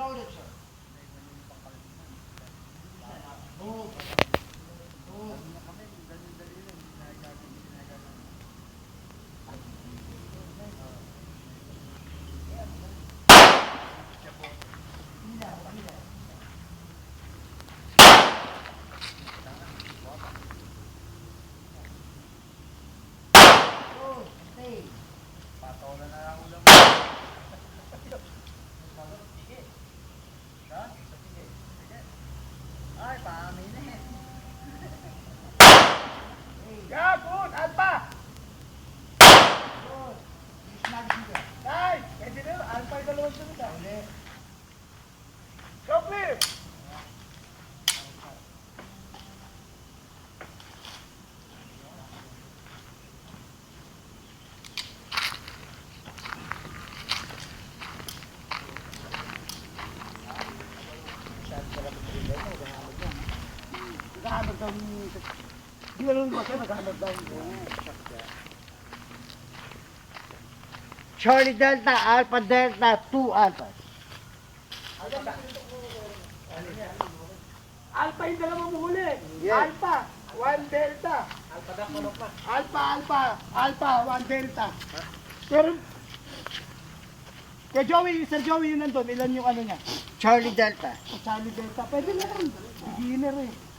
Loaded, sir. Move. Move. Patola na lang ulam. Sige. Ha? Sige. Sige. Ay, paamin eh. Yeah, good. Alpha. Good. Snag dito. Nice. Pwede na. Alpha yung dalawang sunod ah. Go clear. Naghahanap daw ni... Di ba nung basa, naghahanap daw ni... Charlie Delta, Alpha Delta, 2 Alphas. Alpha yung dalawang huli. Yes. Alpha. 1 Delta. Alpha daw manok pa. Alpha, 1 Delta. Pero... Kaya Joey, Sir Joey yun nandun, ilan yung ano niya? Charlie Delta. Charlie Delta. Pwede na lang. Beginner eh.